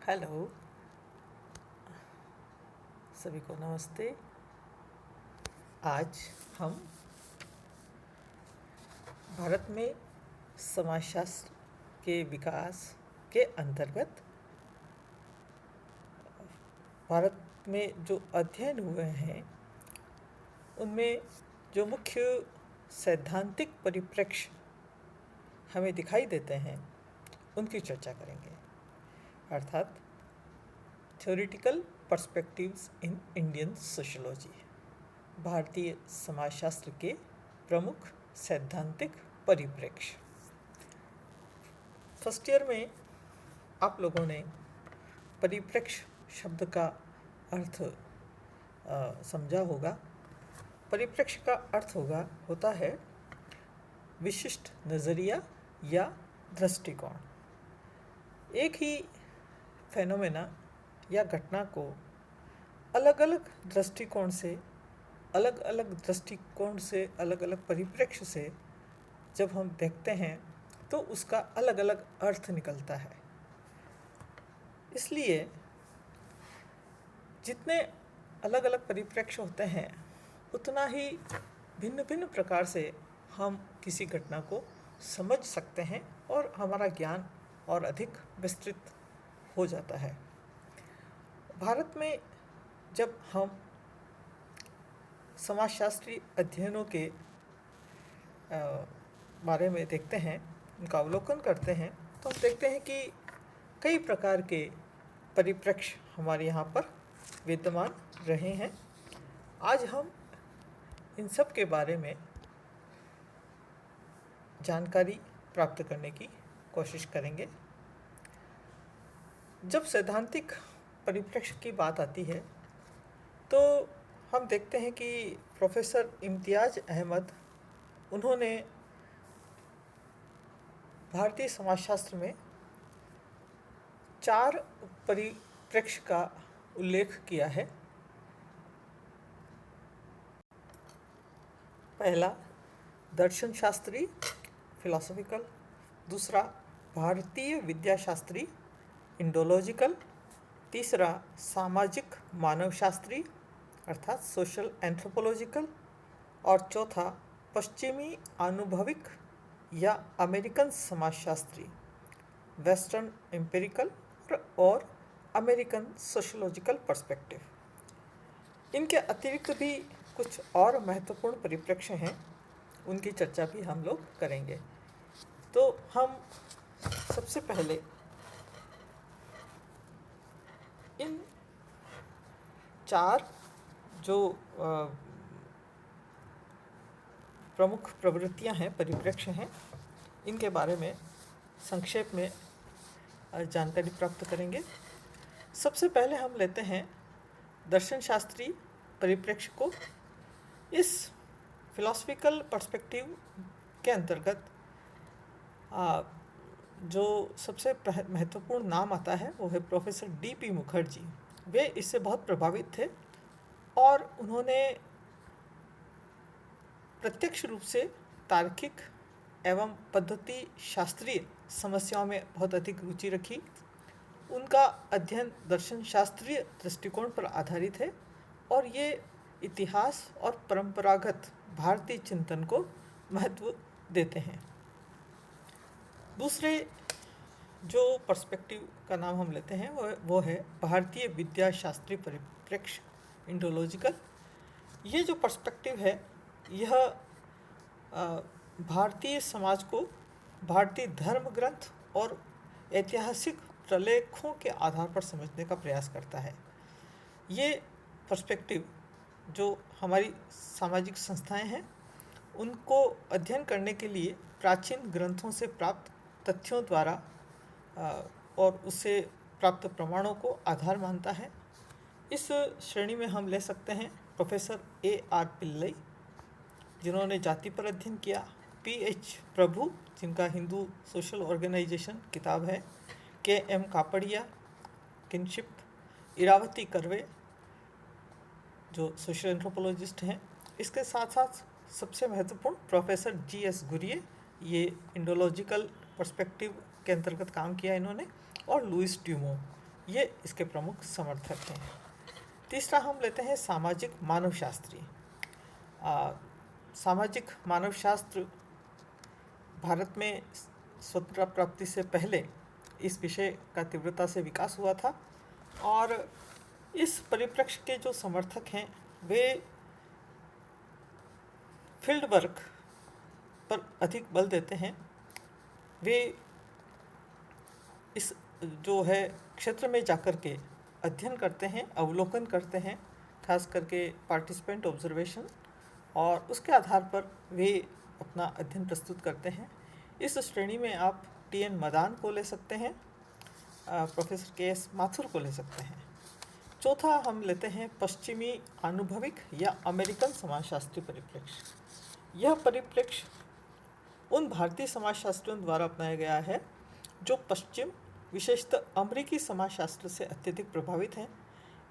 Hello, सभी को नमस्ते। आज हम भारत में समाजशास्त्र के विकास के अंतर्गत भारत में जो अध्ययन हुए हैं उनमें जो मुख्य सैद्धांतिक परिप्रेक्ष्य हमें दिखाई देते हैं उनकी चर्चा करेंगे, अर्थात theoretical perspectives in Indian sociology, भारतीय समाजशास्त्र के प्रमुख सैद्धांतिक परिप्रेक्ष्य। फर्स्ट ईयर में आप लोगों ने परिप्रेक्ष्य शब्द का अर्थ समझा होगा। परिप्रेक्ष्य का अर्थ होता है विशिष्ट नज़रिया या दृष्टिकोण। एक ही फेनोमेना या घटना को अलग अलग दृष्टिकोण से अलग अलग परिप्रेक्ष्य से जब हम देखते हैं तो उसका अलग अलग अर्थ निकलता है। इसलिए जितने अलग अलग परिप्रेक्ष्य होते हैं उतना ही भिन्न भिन्न प्रकार से हम किसी घटना को समझ सकते हैं और हमारा ज्ञान और अधिक विस्तृत हो जाता है। भारत में जब हम समाजशास्त्री अध्ययनों के बारे में देखते हैं, उनका अवलोकन करते हैं, तो हम देखते हैं कि कई प्रकार के परिप्रेक्ष्य हमारे यहाँ पर विद्यमान रहे हैं। आज हम इन सब के बारे में जानकारी प्राप्त करने की कोशिश करेंगे। जब सैद्धांतिक परिप्रेक्ष्य की बात आती है तो हम देखते हैं कि प्रोफेसर इम्तियाज़ अहमद, उन्होंने भारतीय समाजशास्त्र में 4 परिप्रेक्ष्य का उल्लेख किया है। पहला दर्शन शास्त्री फिलॉसफिकल, दूसरा भारतीय विद्याशास्त्री इंडोलॉजिकल, तीसरा सामाजिक मानवशास्त्री अर्थात सोशल एंथ्रोपोलॉजिकल, और चौथा पश्चिमी आनुभविक या अमेरिकन समाजशास्त्री वेस्टर्न एम्पिरिकल और अमेरिकन सोशियोलॉजिकल पर्सपेक्टिव। इनके अतिरिक्त भी कुछ और महत्वपूर्ण परिप्रेक्ष्य हैं, उनकी चर्चा भी हम लोग करेंगे। तो हम सबसे पहले इन 4 जो प्रमुख प्रवृत्तियां हैं, परिप्रेक्ष्य हैं, इनके बारे में संक्षेप में जानकारी प्राप्त करेंगे। सबसे पहले हम लेते हैं दर्शन शास्त्री परिप्रेक्ष्य को। इस फिलॉसफिकल पर्सपेक्टिव के अंतर्गत जो सबसे महत्वपूर्ण नाम आता है वो है प्रोफेसर D.P. मुखर्जी। वे इससे बहुत प्रभावित थे और उन्होंने प्रत्यक्ष रूप से तार्किक एवं पद्धति शास्त्रीय समस्याओं में बहुत अधिक रुचि रखी। उनका अध्ययन दर्शन शास्त्रीय दृष्टिकोण पर आधारित है और ये इतिहास और परंपरागत भारतीय चिंतन को महत्व देते हैं। दूसरे जो पर्सपेक्टिव का नाम हम लेते हैं वो है भारतीय विद्याशास्त्री परिप्रेक्ष्य इंडोलॉजिकल। ये जो पर्सपेक्टिव है यह भारतीय समाज को भारतीय धर्म ग्रंथ और ऐतिहासिक प्रलेखों के आधार पर समझने का प्रयास करता है। ये पर्सपेक्टिव जो हमारी सामाजिक संस्थाएं हैं उनको अध्ययन करने के लिए प्राचीन ग्रंथों से प्राप्त तथ्यों द्वारा और उससे प्राप्त प्रमाणों को आधार मानता है। इस श्रेणी में हम ले सकते हैं प्रोफेसर A.R. पिल्लई, जिन्होंने जाति पर अध्ययन किया, P.H. प्रभु, जिनका हिंदू सोशल ऑर्गेनाइजेशन किताब है, K.M. कापड़िया, किनशिप, इरावती कर्वे, जो सोशल एंथ्रोपोलॉजिस्ट हैं। इसके साथ साथ सबसे महत्वपूर्ण प्रोफेसर G.S. गुरिये, ये इंडोलॉजिकल पर्सपेक्टिव के अंतर्गत काम किया इन्होंने, और लुइस ड्यूमो, ये इसके प्रमुख समर्थक हैं। तीसरा हम लेते हैं सामाजिक मानवशास्त्री। सामाजिक मानवशास्त्र भारत में स्वतंत्रता प्राप्ति से पहले इस विषय का तीव्रता से विकास हुआ था और इस परिप्रेक्ष्य के जो समर्थक हैं वे फील्ड वर्क पर अधिक बल देते हैं। वे इस जो है क्षेत्र में जाकर के अध्ययन करते हैं, अवलोकन करते हैं, खास करके पार्टिसिपेंट ऑब्जर्वेशन, और उसके आधार पर वे अपना अध्ययन प्रस्तुत करते हैं। इस श्रेणी में आप टी.एन. मदान को ले सकते हैं, प्रोफेसर के.एस. माथुर को ले सकते हैं। चौथा हम लेते हैं पश्चिमी आनुभविक या अमेरिकन समाजशास्त्री परिप्रेक्ष्य। यह परिप्रेक्ष्य उन भारतीय समाजशास्त्रियों द्वारा अपनाया गया है जो पश्चिम, विशेषतः अमेरिकी समाजशास्त्र से अत्यधिक प्रभावित हैं।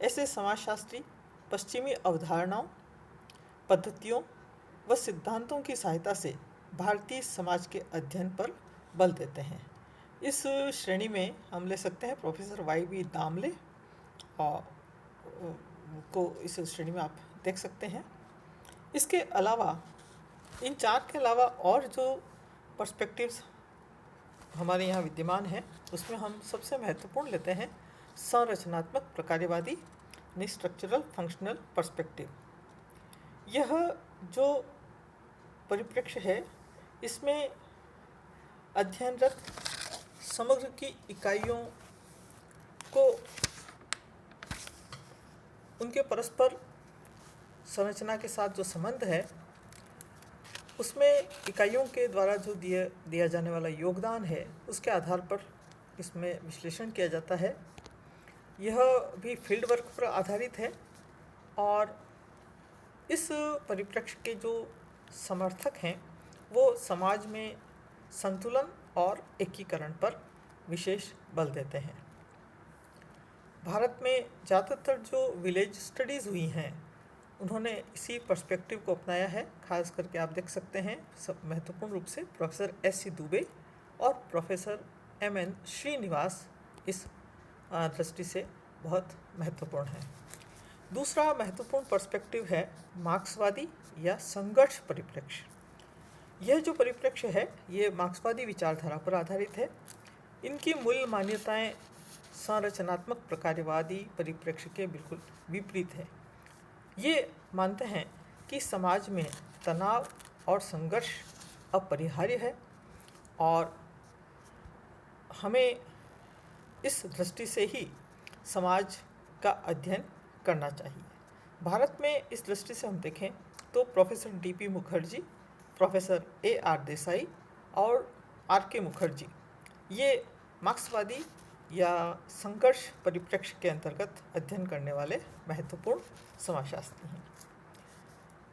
ऐसे समाजशास्त्री पश्चिमी अवधारणाओं, पद्धतियों व सिद्धांतों की सहायता से भारतीय समाज के अध्ययन पर बल देते हैं। इस श्रेणी में हम ले सकते हैं प्रोफेसर वाई.बी. दामले को इस श्रेणी में आप देख सकते हैं। इसके अलावा इन चार के अलावा और जो पर्सपेक्टिव्स हमारे यहाँ विद्यमान हैं उसमें हम सबसे महत्वपूर्ण लेते हैं संरचनात्मक प्रकार्यवादी यानी स्ट्रक्चरल फंक्शनल पर्सपेक्टिव। यह जो परिप्रेक्ष्य है इसमें अध्ययनरत समग्र की इकाइयों को उनके परस्पर संरचना के साथ जो संबंध है उसमें इकाइयों के द्वारा जो दिया जाने वाला योगदान है उसके आधार पर इसमें विश्लेषण किया जाता है। यह भी फील्ड वर्क पर आधारित है और इस परिप्रेक्ष्य के जो समर्थक हैं वो समाज में संतुलन और एकीकरण पर विशेष बल देते हैं। भारत में ज़्यादातर जो विलेज स्टडीज़ हुई हैं उन्होंने इसी पर्सपेक्टिव को अपनाया है। खास करके आप देख सकते हैं सब महत्वपूर्ण रूप से प्रोफेसर एस.सी. दुबे और प्रोफेसर एम.एन. श्रीनिवास इस दृष्टि से बहुत महत्वपूर्ण है। दूसरा महत्वपूर्ण पर्सपेक्टिव है मार्क्सवादी या संघर्ष परिप्रेक्ष्य। यह जो परिप्रेक्ष्य है ये मार्क्सवादी विचारधारा पर आधारित है। इनकी मूल मान्यताएं संरचनात्मक प्रकार्यवादी परिप्रेक्ष्य के बिल्कुल विपरीत है। ये मानते हैं कि समाज में तनाव और संघर्ष अपरिहार्य है और हमें इस दृष्टि से ही समाज का अध्ययन करना चाहिए। भारत में इस दृष्टि से हम देखें तो professor D P. Mukherjee, professor A R. Desai और आर.के. मुखर्जी ये मार्क्सवादी या संघर्ष परिप्रेक्ष्य के अंतर्गत अध्ययन करने वाले महत्वपूर्ण समाजशास्त्री हैं।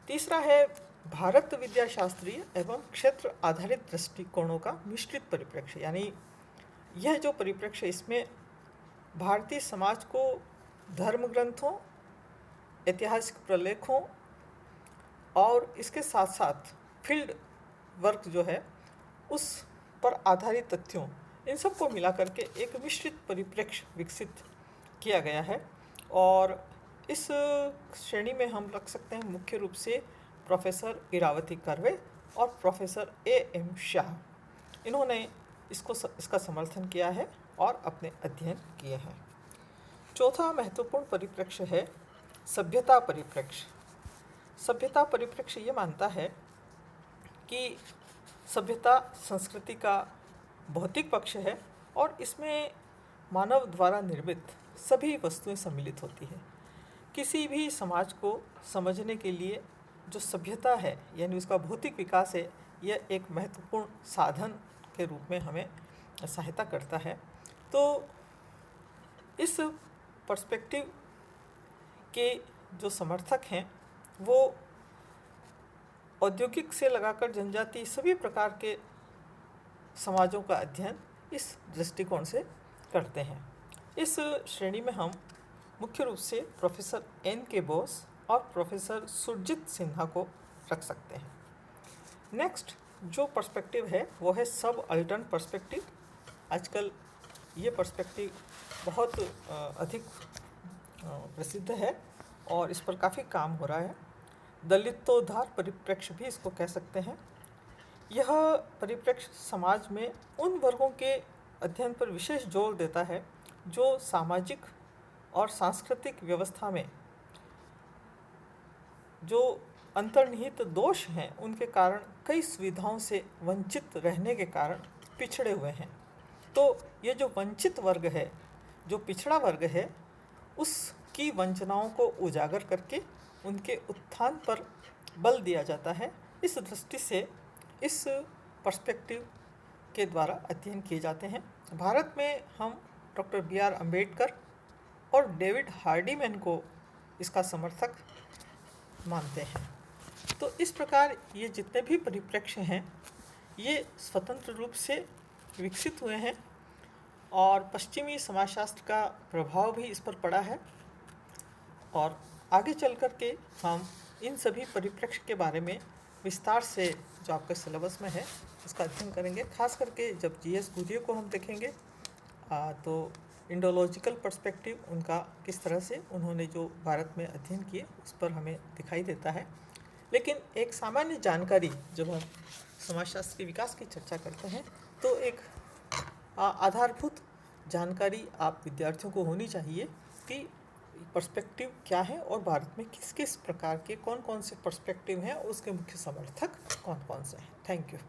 तीसरा है भारत विद्याशास्त्रीय एवं क्षेत्र आधारित दृष्टिकोणों का मिश्रित परिप्रेक्ष्य, यानी यह जो परिप्रेक्ष्य इसमें भारतीय समाज को धर्म ग्रंथों, ऐतिहासिक प्रलेखों और इसके साथ साथ फील्ड वर्क जो है उस पर आधारित तथ्यों, इन सब को मिला करके एक मिश्रित परिप्रेक्ष्य विकसित किया गया है। और इस श्रेणी में हम रख सकते हैं मुख्य रूप से प्रोफेसर इरावती कर्वे और प्रोफेसर ए.एम. शाह। इन्होंने इसका समर्थन किया है और अपने अध्ययन किए हैं। चौथा महत्वपूर्ण परिप्रेक्ष्य है सभ्यता परिप्रेक्ष्य। सभ्यता परिप्रेक्ष्य ये मानता है कि सभ्यता संस्कृति का भौतिक पक्ष है और इसमें मानव द्वारा निर्मित सभी वस्तुएं सम्मिलित होती हैं। किसी भी समाज को समझने के लिए जो सभ्यता है यानी उसका भौतिक विकास है, यह एक महत्वपूर्ण साधन के रूप में हमें सहायता करता है। तो इस पर्सपेक्टिव के जो समर्थक हैं वो औद्योगिक से लगाकर जनजाति सभी प्रकार के समाजों का अध्ययन इस दृष्टिकोण से करते हैं। इस श्रेणी में हम मुख्य रूप से प्रोफेसर एन.के. बोस और प्रोफेसर सुरजीत सिन्हा को रख सकते हैं। नेक्स्ट जो पर्सपेक्टिव है वो है सब अल्टर्न पर्सपेक्टिव। आजकल ये पर्सपेक्टिव बहुत अधिक प्रसिद्ध है और इस पर काफ़ी काम हो रहा है। दलितोद्धार परिप्रेक्ष्य भी इसको कह सकते हैं। यह परिप्रेक्ष्य समाज में उन वर्गों के अध्ययन पर विशेष जोर देता है जो सामाजिक और सांस्कृतिक व्यवस्था में जो अंतर्निहित दोष हैं उनके कारण कई सुविधाओं से वंचित रहने के कारण पिछड़े हुए हैं। तो ये जो वंचित वर्ग है, जो पिछड़ा वर्ग है, उसकी वंचनाओं को उजागर करके उनके उत्थान पर बल दिया जाता है। इस दृष्टि से इस पर्सपेक्टिव के द्वारा अध्ययन किए जाते हैं। भारत में हम डॉक्टर बी.आर. अम्बेडकर और डेविड हार्डीमैन को इसका समर्थक मानते हैं। तो इस प्रकार ये जितने भी परिप्रेक्ष्य हैं ये स्वतंत्र रूप से विकसित हुए हैं और पश्चिमी समाजशास्त्र का प्रभाव भी इस पर पड़ा है। और आगे चल कर के हम इन सभी परिप्रेक्ष्य के बारे में विस्तार से जो आपके सिलेबस में है उसका अध्ययन करेंगे। खास करके जब जी.एस. गुदिये को हम देखेंगे तो इंडोलॉजिकल पर्सपेक्टिव उनका किस तरह से उन्होंने जो भारत में अध्ययन किए उस पर हमें दिखाई देता है। लेकिन एक सामान्य जानकारी जब हम समाजशास्त्र के विकास की चर्चा करते हैं तो एक आधारभूत जानकारी आप विद्यार्थियों को होनी चाहिए कि पर्सपेक्टिव क्या है और भारत में किस किस प्रकार के कौन कौन से पर्सपेक्टिव हैं, उसके मुख्य समर्थक कौन कौन से हैं। Thank you.